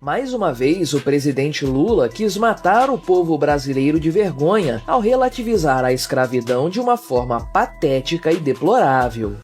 Mais uma vez, o presidente Lula quis matar o povo brasileiro de vergonha ao relativizar a escravidão de uma forma patética e deplorável.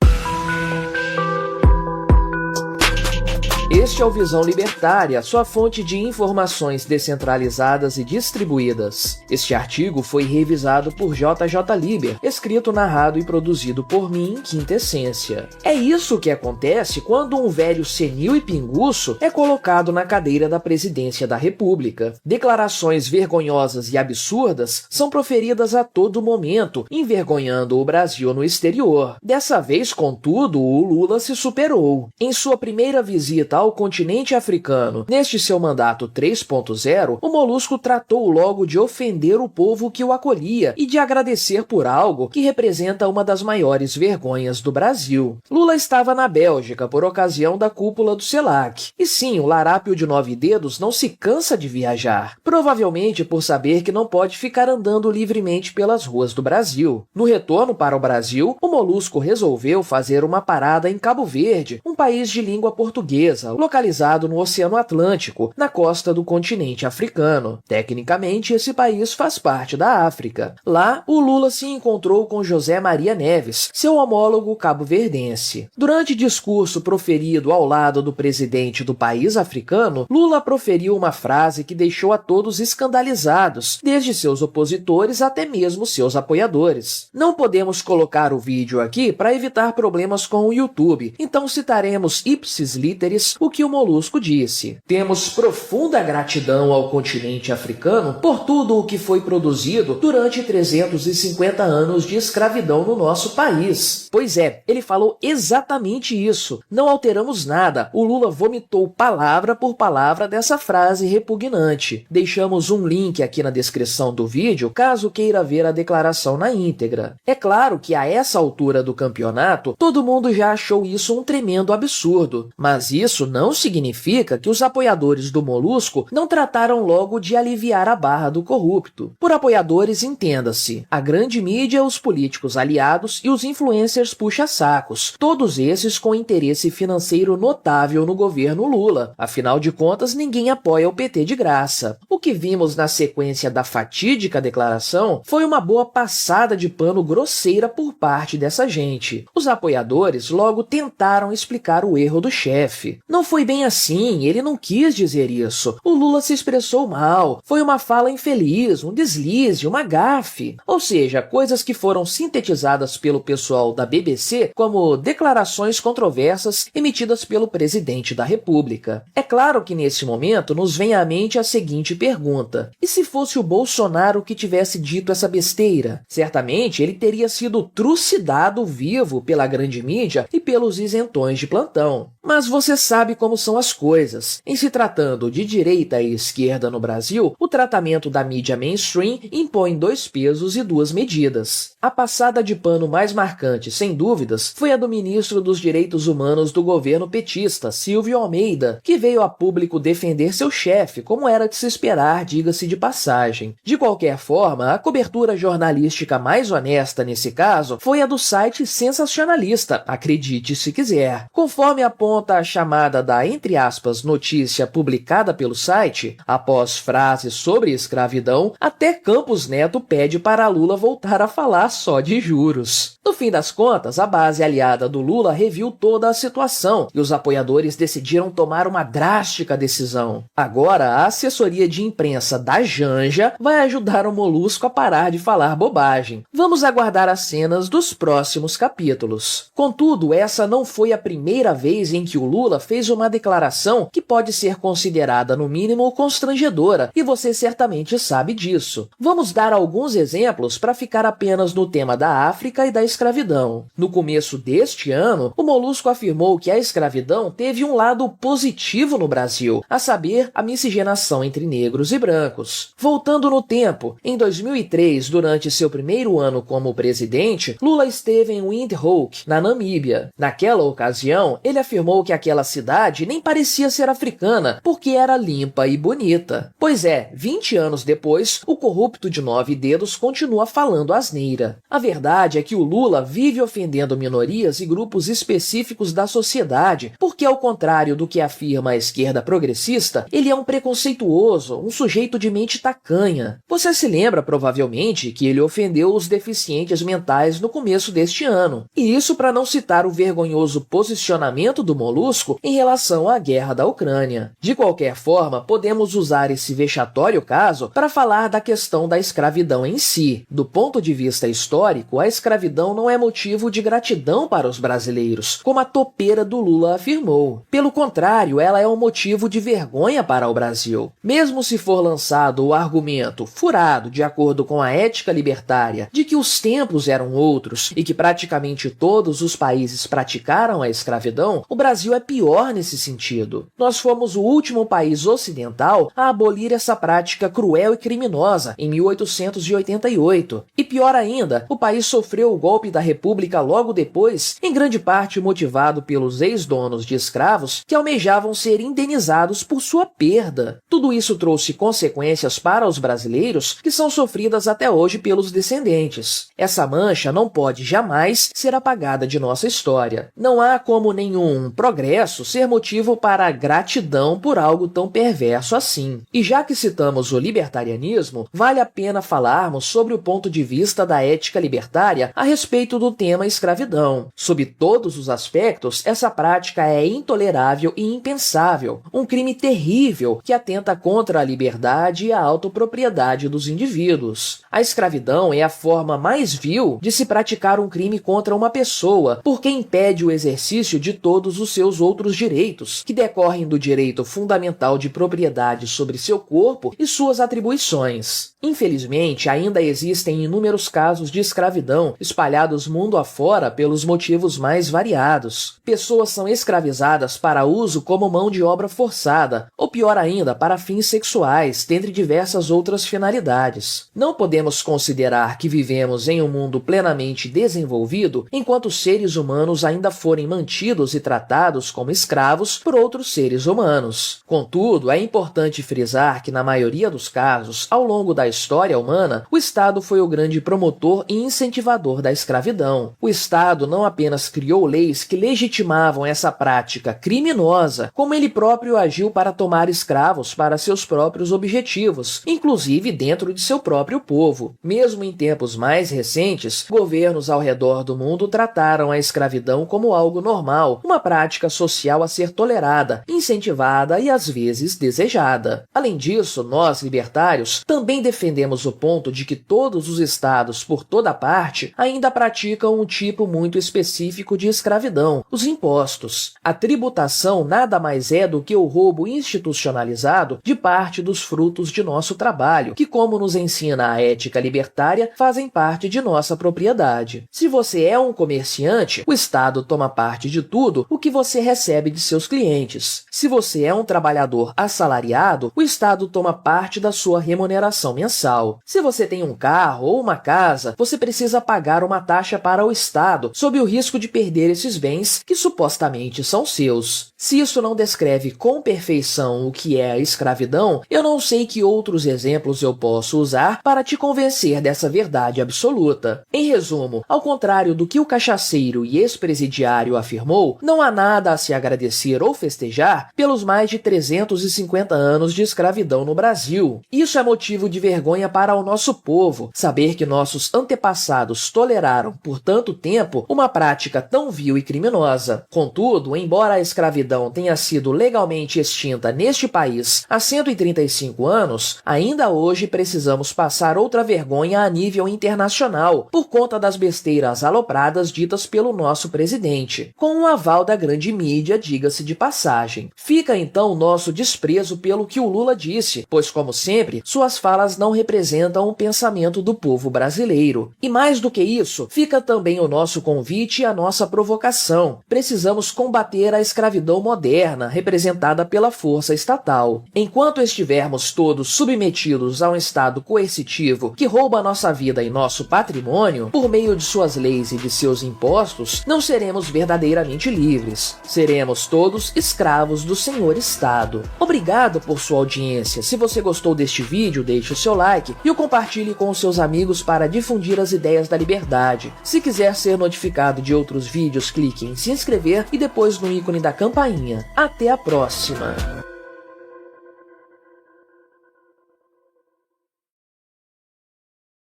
Este é o Visão Libertária, sua fonte de informações descentralizadas e distribuídas. Este artigo foi revisado por JJ Liber, escrito, narrado e produzido por mim, Quinta Essência. É isso que acontece quando um velho senil e pinguço é colocado na cadeira da presidência da República. Declarações vergonhosas e absurdas são proferidas a todo momento, envergonhando o Brasil no exterior. Dessa vez, contudo, o Lula se superou. Em sua primeira visita ao continente africano, neste seu mandato 3.0, o Molusco tratou logo de ofender o povo que o acolhia e de agradecer por algo que representa uma das maiores vergonhas do Brasil. Lula estava na Bélgica por ocasião da cúpula do CELAC. E sim, o larápio de 9 dedos não se cansa de viajar, provavelmente por saber que não pode ficar andando livremente pelas ruas do Brasil. No retorno para o Brasil, o Molusco resolveu fazer uma parada em Cabo Verde, um país de língua portuguesa, localizado no Oceano Atlântico, na costa do continente africano. Tecnicamente, esse país faz parte da África. Lá, o Lula se encontrou com José Maria Neves, seu homólogo cabo-verdense. Durante discurso proferido ao lado do presidente do país africano, Lula proferiu uma frase que deixou a todos escandalizados, desde seus opositores até mesmo seus apoiadores. Não podemos colocar o vídeo aqui para evitar problemas com o YouTube, então citaremos ipsis literis o que o Molusco disse. Temos profunda gratidão ao continente africano por tudo o que foi produzido durante 350 anos de escravidão no nosso país. Pois é, ele falou exatamente isso. Não alteramos nada. O Lula vomitou palavra por palavra dessa frase repugnante. Deixamos um link aqui na descrição do vídeo, caso queira ver a declaração na íntegra. É claro que a essa altura do campeonato, todo mundo já achou isso um tremendo absurdo, mas isso não significa que os apoiadores do Molusco não trataram logo de aliviar a barra do corrupto. Por apoiadores, entenda-se a grande mídia, os políticos aliados e os influencers puxa-sacos, todos esses com interesse financeiro notável no governo Lula. Afinal de contas, ninguém apoia o PT de graça. O que vimos na sequência da fatídica declaração foi uma boa passada de pano grosseira por parte dessa gente. Os apoiadores logo tentaram explicar o erro do chefe. Não foi bem assim, ele não quis dizer isso. O Lula se expressou mal, foi uma fala infeliz, um deslize, uma gafe. Ou seja, coisas que foram sintetizadas pelo pessoal da BBC como declarações controversas emitidas pelo presidente da República. É claro que nesse momento nos vem à mente a seguinte pergunta: e se fosse o Bolsonaro que tivesse dito essa besteira? Certamente ele teria sido trucidado vivo pela grande mídia e pelos isentões de plantão. Mas você sabe como são as coisas. Em se tratando de direita e esquerda no Brasil, o tratamento da mídia mainstream impõe 2 pesos e 2 medidas. A passada de pano mais marcante, sem dúvidas, foi a do ministro dos Direitos Humanos do governo petista, Silvio Almeida, que veio a público defender seu chefe, como era de se esperar, diga-se de passagem. De qualquer forma, a cobertura jornalística mais honesta nesse caso foi a do site sensacionalista, acredite se quiser. Conforme aponta a chamada da, entre aspas, notícia publicada pelo site, após frases sobre escravidão, até Campos Neto pede para Lula voltar a falar só de juros. No fim das contas, a base aliada do Lula reviu toda a situação e os apoiadores decidiram tomar uma drástica decisão. Agora, a assessoria de imprensa da Janja vai ajudar o Molusco a parar de falar bobagem. Vamos aguardar as cenas dos próximos capítulos. Contudo, essa não foi a primeira vez em que o Lula fez uma declaração que pode ser considerada, no mínimo, constrangedora, e você certamente sabe disso. Vamos dar alguns exemplos para ficar apenas no tema da África e da escravidão. No começo deste ano, o Molusco afirmou que a escravidão teve um lado positivo no Brasil, a saber, a miscigenação entre negros e brancos. Voltando no tempo, em 2003, durante seu primeiro ano como presidente, Lula esteve em Windhoek, na Namíbia. Naquela ocasião, ele afirmou afirmou que aquela cidade nem parecia ser africana, porque era limpa e bonita. Pois é, 20 anos depois, o corrupto de 9 dedos continua falando asneira. A verdade é que o Lula vive ofendendo minorias e grupos específicos da sociedade, porque ao contrário do que afirma a esquerda progressista, ele é um preconceituoso, um sujeito de mente tacanha. Você se lembra, provavelmente, que ele ofendeu os deficientes mentais no começo deste ano. E isso para não citar o vergonhoso posicionamento do Molusco em relação à guerra da Ucrânia. De qualquer forma, podemos usar esse vexatório caso para falar da questão da escravidão em si. Do ponto de vista histórico, a escravidão não é motivo de gratidão para os brasileiros, como a topeira do Lula afirmou. Pelo contrário, ela é um motivo de vergonha para o Brasil. Mesmo se for lançado o argumento, furado de acordo com a ética libertária, de que os tempos eram outros e que praticamente todos os países praticaram a escravidão, o Brasil é pior nesse sentido. Nós fomos o último país ocidental a abolir essa prática cruel e criminosa em 1888. E pior ainda, o país sofreu o golpe da República logo depois, em grande parte motivado pelos ex-donos de escravos que almejavam ser indenizados por sua perda. Tudo isso trouxe consequências para os brasileiros que são sofridas até hoje pelos descendentes. Essa mancha não pode jamais ser apagada de nossa história. Não há como nenhum progresso ser motivo para gratidão por algo tão perverso assim. E já que citamos o libertarianismo, vale a pena falarmos sobre o ponto de vista da ética libertária a respeito do tema escravidão. Sob todos os aspectos, essa prática é intolerável e impensável, um crime terrível que atenta contra a liberdade e a autopropriedade dos indivíduos. A escravidão é a forma mais vil de se praticar um crime contra uma pessoa, porque impede o exercício de todos os seus outros direitos, que decorrem do direito fundamental de propriedade sobre seu corpo e suas atribuições. Infelizmente, ainda existem inúmeros casos de escravidão espalhados mundo afora pelos motivos mais variados. Pessoas são escravizadas para uso como mão de obra forçada, ou pior ainda, para fins sexuais, dentre diversas outras finalidades. Não podemos considerar que vivemos em um mundo plenamente desenvolvido enquanto seres humanos ainda forem mantidos e tratados como escravos por outros seres humanos. Contudo, é importante frisar que, na maioria dos casos, ao longo da história humana, o Estado foi o grande promotor e incentivador da escravidão. O Estado não apenas criou leis que legitimavam essa prática criminosa, como ele próprio agiu para tomar escravos para seus próprios objetivos, inclusive dentro de seu próprio povo. Mesmo em tempos mais recentes, governos ao redor do mundo trataram a escravidão como algo normal, uma prática social a ser tolerada, incentivada e às vezes desejada. Além disso, nós, libertários, também defendemos o ponto de que todos os estados, por toda parte, ainda praticam um tipo muito específico de escravidão, os impostos. A tributação nada mais é do que o roubo institucionalizado de parte dos frutos de nosso trabalho, que, como nos ensina a ética libertária, fazem parte de nossa propriedade. Se você é um comerciante, o Estado toma parte de tudo o que você recebe de seus clientes. Se você é um trabalhador assalariado, o Estado toma parte da sua remuneração mensal. Se você tem um carro ou uma casa, você precisa pagar uma taxa para o Estado, sob o risco de perder esses bens que supostamente são seus. Se isso não descreve com perfeição o que é a escravidão, eu não sei que outros exemplos eu posso usar para te convencer dessa verdade absoluta. Em resumo, ao contrário do que o cachaceiro e ex-presidiário afirmou, não há nada a se agradecer ou festejar pelos mais de 350 anos de escravidão no Brasil. Isso é motivo de vergonha para o nosso povo, saber que nossos antepassados toleraram por tanto tempo uma prática tão vil e criminosa. Contudo, embora a escravidão tenha sido legalmente extinta neste país há 135 anos, ainda hoje precisamos passar outra vergonha a nível internacional, por conta das besteiras alopradas ditas pelo nosso presidente, com o aval da grande mídia, diga-se de passagem. Fica então nosso desprezo pelo que o Lula disse, pois, como sempre, suas falas não representam o pensamento do povo brasileiro. E mais do que isso, fica também o nosso convite e a nossa provocação. Precisamos combater a escravidão moderna, representada pela força estatal. Enquanto estivermos todos submetidos a um Estado coercitivo que rouba nossa vida e nosso patrimônio, por meio de suas leis e de seus impostos, não seremos verdadeiramente livres. nós. Seremos todos escravos do Senhor Estado. Obrigado por sua audiência. Se você gostou deste vídeo, deixe o seu like e o compartilhe com os seus amigos para difundir as ideias da liberdade. Se quiser ser notificado de outros vídeos, clique em se inscrever e depois no ícone da campainha. Até a próxima!